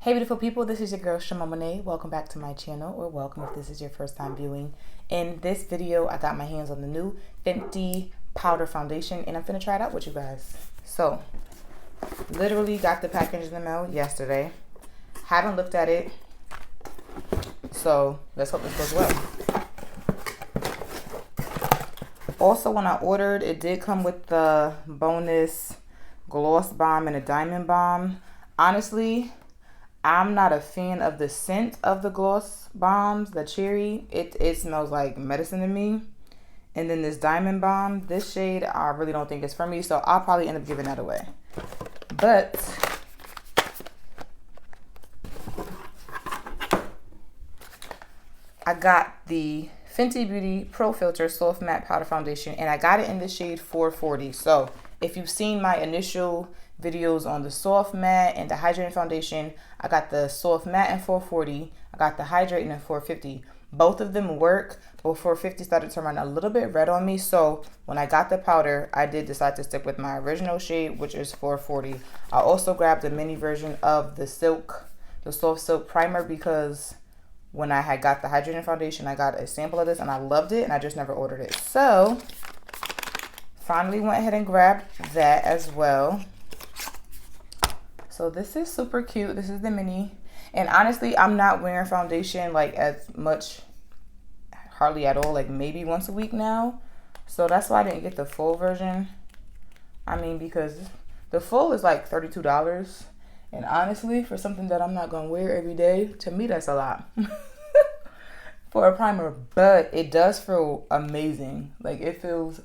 Hey beautiful people, this is your girl CHAMONE. Welcome back to my channel, or welcome if this is your first time viewing. In this video, I got my hands on the new Fenty powder foundation and I'm finna try it out with you guys. So, literally got the package in the mail yesterday. Haven't looked at it, so let's hope this goes well. Also, when I ordered, it did come with the bonus gloss bomb and a diamond bomb. Honestly, I'm not a fan of the scent of the gloss bombs, the cherry. It smells like medicine to me. And then this diamond bomb, this shade, I really don't think it's for me, so I'll probably end up giving that away. But I got the Fenty Beauty Pro Filter Soft Matte Powder Foundation, and I got it in the shade 440. So if you've seen my initial videos on the soft matte and the hydrating foundation, I got the soft matte in 440. I got the hydrating in 450. Both of them work, but 450 started to run a little bit red on me. So when I got the powder, I did decide to stick with my original shade, which is 440. I also grabbed a mini version of the soft silk primer, because when I had got the hydrating foundation, I got a sample of this and I loved it, and I just never ordered it. So finally went ahead and grabbed that as well. So this is super cute. This is the mini. And honestly, I'm not wearing foundation like as much, hardly at all, like maybe once a week now. So that's why I didn't get the full version. I mean, because the full is like $32. And honestly, for something that I'm not going to wear every day, to me that's a lot for a primer. But it does feel amazing. Like, it feels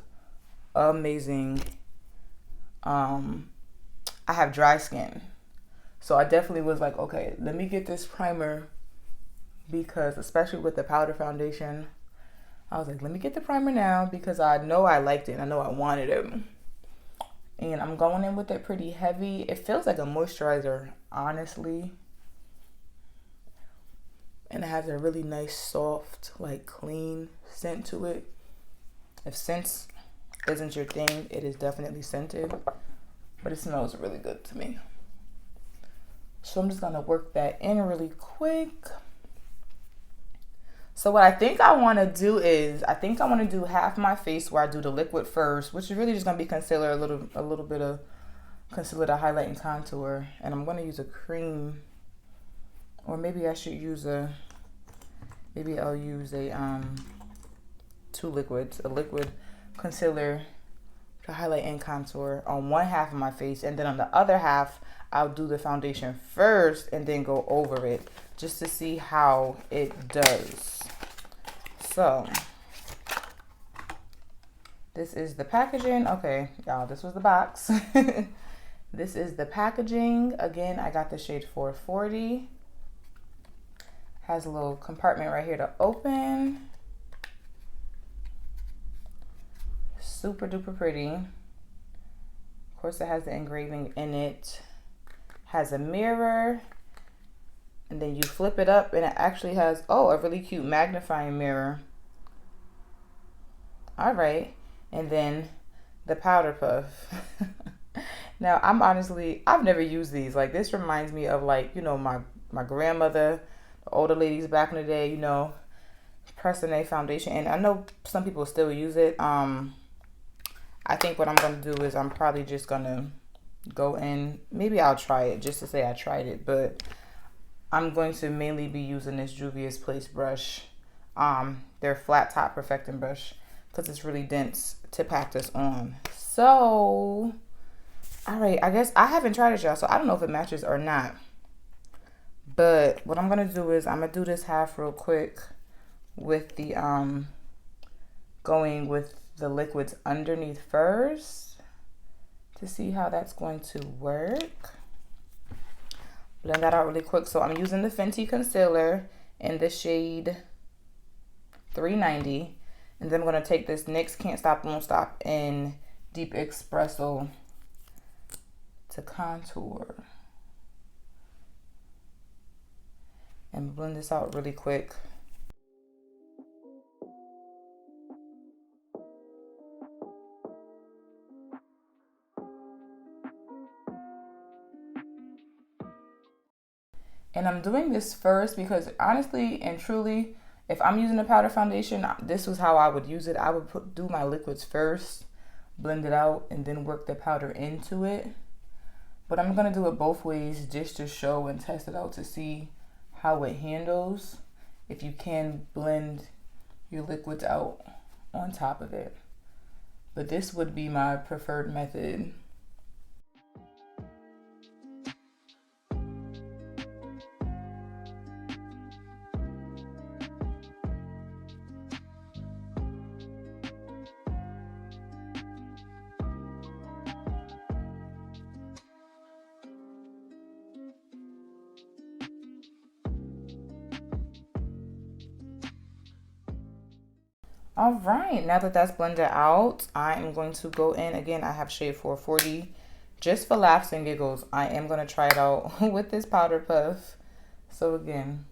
amazing. I have dry skin. So I definitely was like, okay, let me get this primer, because especially with the powder foundation, I was like, let me get the primer now, because I know I liked it and I know I wanted it. And I'm going in with it pretty heavy. It feels like a moisturizer, honestly. And it has a really nice, soft, like clean scent to it. If scents isn't your thing, it is definitely scented, but it smells really good to me. So I'm just gonna work that in really quick. So what I think I want to do is, I think I want to do half my face where I do the liquid first, which is really just gonna be concealer, a little bit of concealer to highlight and contour, and I'm gonna use a cream, or maybe I should use maybe I'll use two liquids, a liquid concealer to highlight and contour on one half of my face, and then on the other half I'll do the foundation first and then go over it, just to see how it does. So this is the packaging. Okay, y'all, this was the box. This is the packaging. Again, I got the shade 440. Has a little compartment right here to open. Super duper pretty. Of course, it has the engraving in it. Has a mirror, and then you flip it up and it actually has, oh, a really cute magnifying mirror. All right, and then the powder puff. Now, I've never used these. Like, this reminds me of, like, you know, my grandmother, the older ladies back in the day, you know, pressing a foundation. And I know some people still use it. I think what I'm going to do is I'm probably just going to go in, maybe I'll try it just to say I tried it, but I'm going to mainly be using this Juvia's Place brush, their flat top perfecting brush, because it's really dense to pack this on. So all right, I guess I haven't tried it, y'all, so I don't know if it matches or not, but what I'm gonna do is I'm gonna do this half real quick with the going with the liquids underneath first, to see how that's going to work. Blend that out really quick. So I'm using the Fenty concealer in the shade 390. And then I'm going to take this NYX Can't Stop Won't Stop in Deep Espresso to contour. And blend this out really quick. And I'm doing this first because honestly and truly, if I'm using a powder foundation, this was how I would use it. I would do my liquids first, blend it out, and then work the powder into it. But I'm going to do it both ways just to show and test it out to see how it handles if you can blend your liquids out on top of it. But this would be my preferred method. All right, now that that's blended out, I am going to go in. Again, I have shade 440. Just for laughs and giggles, I am going to try it out with this powder puff. So again,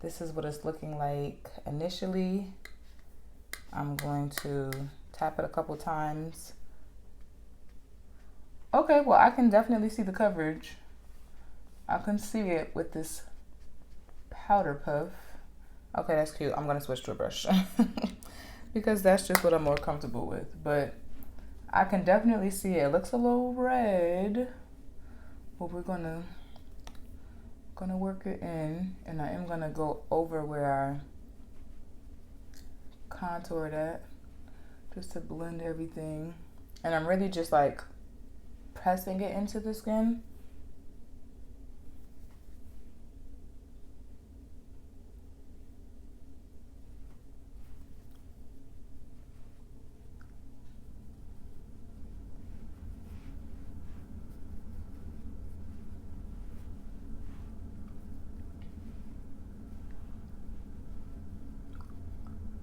this is what it's looking like initially. I'm going to tap it a couple times. Okay, well, I can definitely see the coverage. I can see it with this powder puff. Okay, that's cute. I'm going to switch to a brush. Because that's just what I'm more comfortable with. But I can definitely see it. It looks a little red. But we're gonna work it in. And I am gonna go over where I contoured at. Just to blend everything. And I'm really just like pressing it into the skin.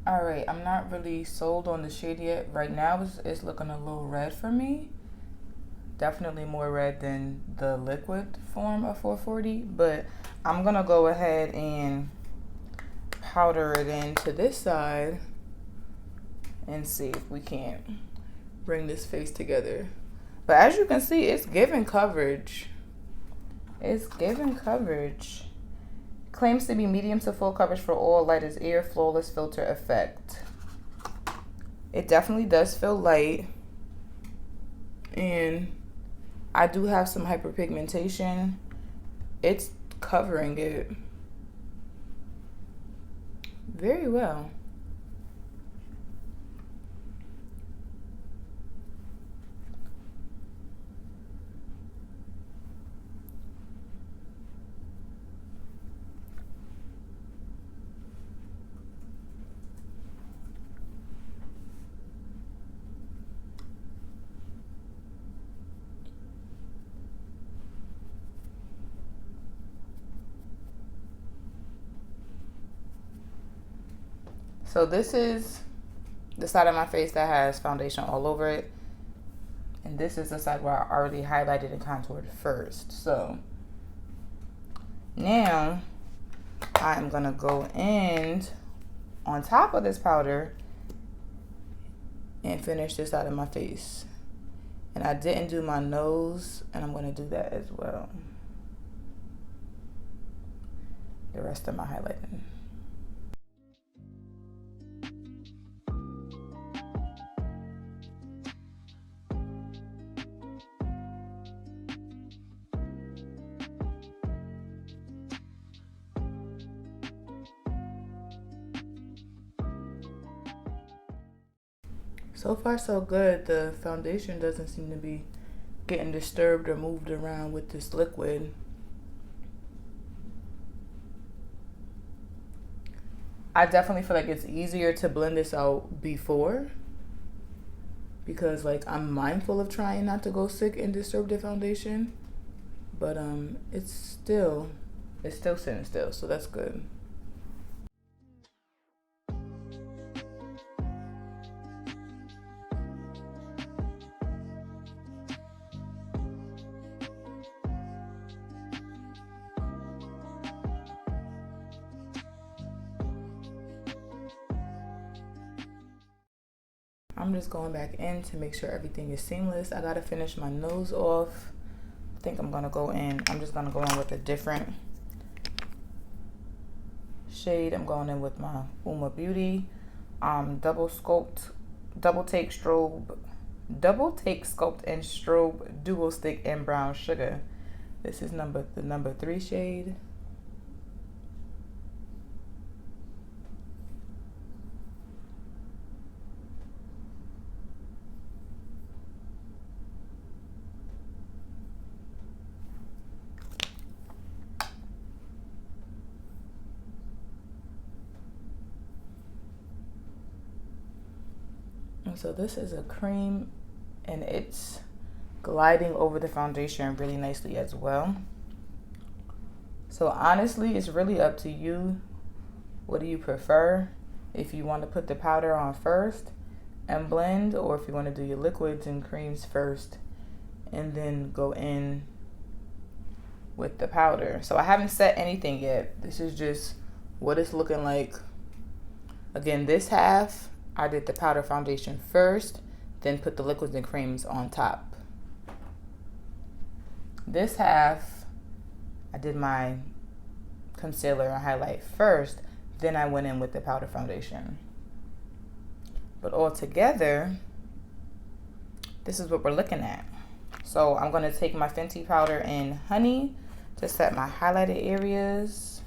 All right, I'm not really sold on the shade yet. Right now, it's looking a little red for me. Definitely more red than the liquid form of 440, but I'm gonna go ahead and powder it into this side and see if we can't bring this face together. But as you can see, it's giving coverage. It's giving coverage. Claims to be medium to full coverage for all, light as air, flawless filter effect. It definitely does feel light. And I do have some hyperpigmentation. It's covering it very well. So this is the side of my face that has foundation all over it. And this is the side where I already highlighted and contoured first. So now I'm gonna go in on top of this powder and finish this side of my face. And I didn't do my nose, and I'm gonna do that as well. The rest of my highlighting. So far so good. The foundation doesn't seem to be getting disturbed or moved around with this liquid. I definitely feel like it's easier to blend this out before, because like I'm mindful of trying not to go sick and disturb the foundation, but it's still sitting still, so that's good. I'm just going back in to make sure everything is seamless. I gotta finish my nose off. I think I'm gonna go in. I'm just gonna go in with a different shade. I'm going in with my UOMA Beauty double take sculpt and strobe duo stick in brown sugar. This is the number 3 shade. And so this is a cream, and it's gliding over the foundation really nicely as well. So honestly, it's really up to you. What do you prefer? If you want to put the powder on first and blend, or if you want to do your liquids and creams first and then go in with the powder. So I haven't set anything yet. This is just what it's looking like. Again, this half I did the powder foundation first, then put the liquids and creams on top. This half, I did my concealer and highlight first, then I went in with the powder foundation. But all together, this is what we're looking at. So I'm going to take my Fenty powder in Honey to set my highlighted areas.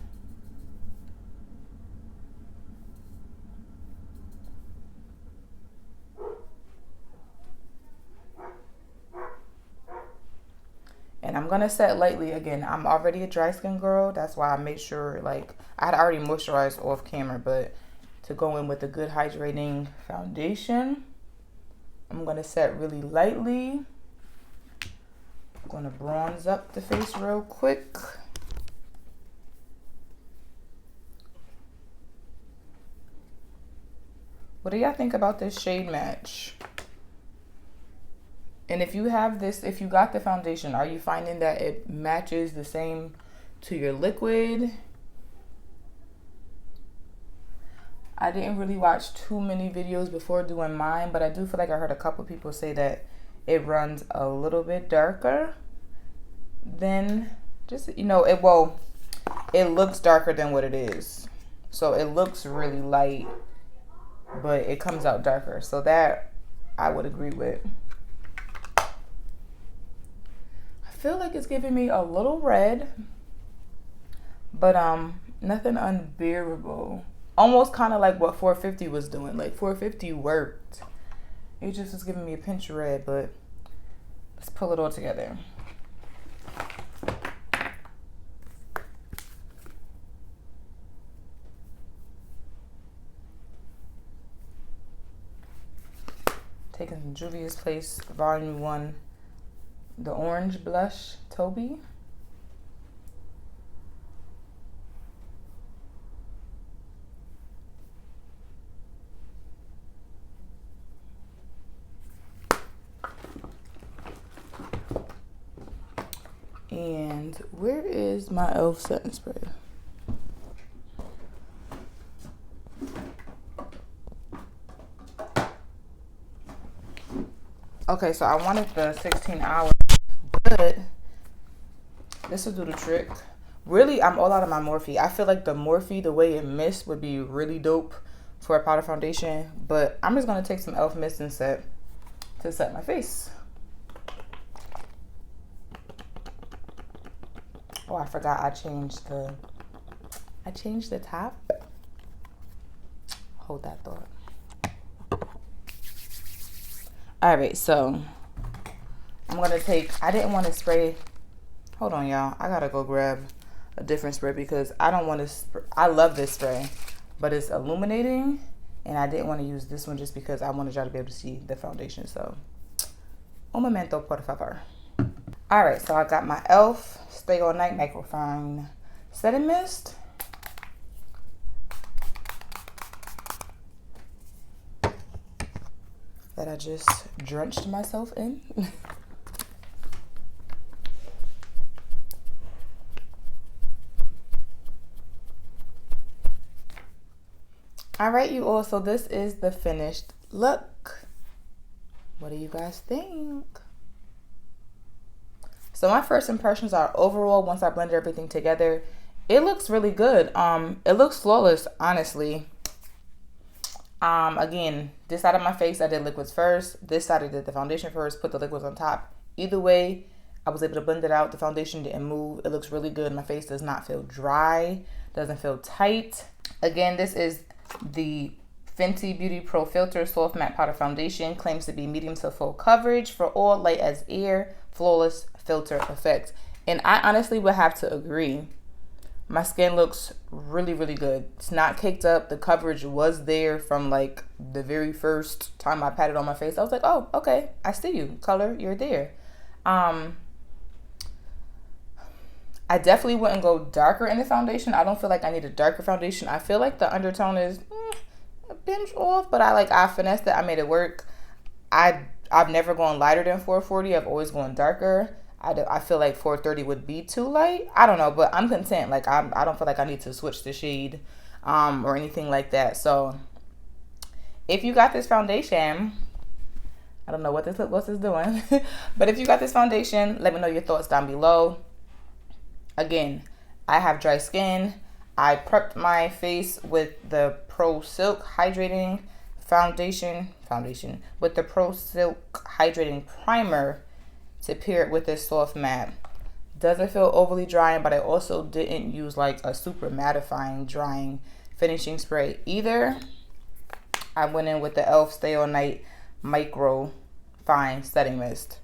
And I'm gonna set lightly. Again, I'm already a dry skin girl. That's why I made sure, like, I had already moisturized off camera, but to go in with a good hydrating foundation, I'm gonna set really lightly. I'm gonna bronze up the face real quick. What do y'all think about this shade match? And if you have this, if you got the foundation, are you finding that it matches the same to your liquid? I didn't really watch too many videos before doing mine, but I do feel like I heard a couple people say that it runs a little bit darker than just, you know, it looks darker than what it is. So it looks really light, but it comes out darker. So that I would agree with. I feel like it's giving me a little red, but nothing unbearable. Almost kind of like what 450 was doing. Like 450 worked. It just was giving me a pinch of red, but let's pull it all together. Taking some Juvia's Place Volume 1, the orange blush, Toby. And where is my e.l.f. setting spray? Okay, so I wanted the 16 hours, but this will do the trick. Really, I'm all out of my Morphe. I feel like the Morphe, the way it mist, would be really dope for a powder foundation, but I'm just going to take some e.l.f. mist and set my face. Oh, I forgot I changed the top. Hold that thought. All right, so I'm gonna take, I didn't want to spray, hold on y'all, I gotta go grab a different spray because I don't want to, I love this spray, but it's illuminating and I didn't want to use this one just because I wanted y'all to be able to see the foundation. So, un momento, por favor. All right, so I got my e.l.f. Stay All Night Microfine Setting Mist. That I just drenched myself in. All right, you all, so this is the finished look. What do you guys think? So my first impressions are overall, once I blended everything together, it looks really good. It looks flawless, honestly. Again, this side of my face, I did liquids first. This side, I did the foundation first, put the liquids on top. Either way, I was able to blend it out. The foundation didn't move. It looks really good. My face does not feel dry, doesn't feel tight. Again, this is the Fenty Beauty Pro Filter Soft Matte Powder Foundation. Claims to be medium to full coverage for all light as air, flawless filter effect. And I honestly would have to agree. My skin looks really, really good. It's not caked up. The coverage was there from like the very first time I patted on my face. I was like, oh, okay, I see you. Color, you're there. I definitely wouldn't go darker in the foundation. I don't feel like I need a darker foundation. I feel like the undertone is a pinch off, but I finessed it. I made it work. I've never gone lighter than 440. I've always gone darker. I feel like 430 would be too light. I don't know, but I'm content. Like I don't feel like I need to switch the shade or anything like that. So if you got this foundation, I don't know what this is doing, but if you got this foundation, let me know your thoughts down below. Again, I have dry skin. I prepped my face with the Pro Silk Hydrating Foundation with the Pro Silk Hydrating Primer to pair it with this soft matte. Doesn't feel overly drying, but I also didn't use like a super mattifying drying finishing spray either. I went in with the e.l.f. Stay All Night Micro Fine Setting Mist.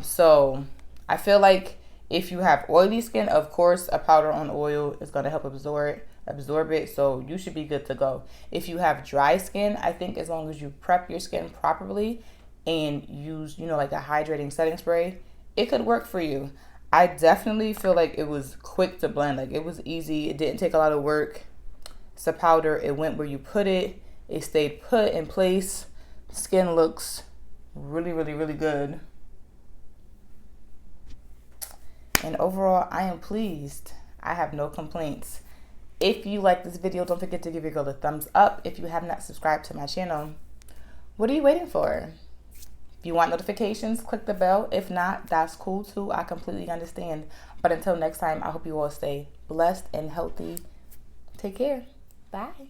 So I feel like if you have oily skin, of course a powder on oil is going to help absorb it, so you should be good to go. If you have dry skin, I think as long as you prep your skin properly and use, like a hydrating setting spray, it could work for you. I definitely feel like it was quick to blend. Like it was easy. It didn't take a lot of work. It's a powder. It went where you put it. It stayed put in place. Skin looks really, really, really good. And overall, I am pleased. I have no complaints. If you like this video, don't forget to give your girl a thumbs up. If you have not subscribed to my channel, what are you waiting for? If you want notifications, click the bell. If not, that's cool too. I completely understand. But until next time, I hope you all stay blessed and healthy. Take care. Bye.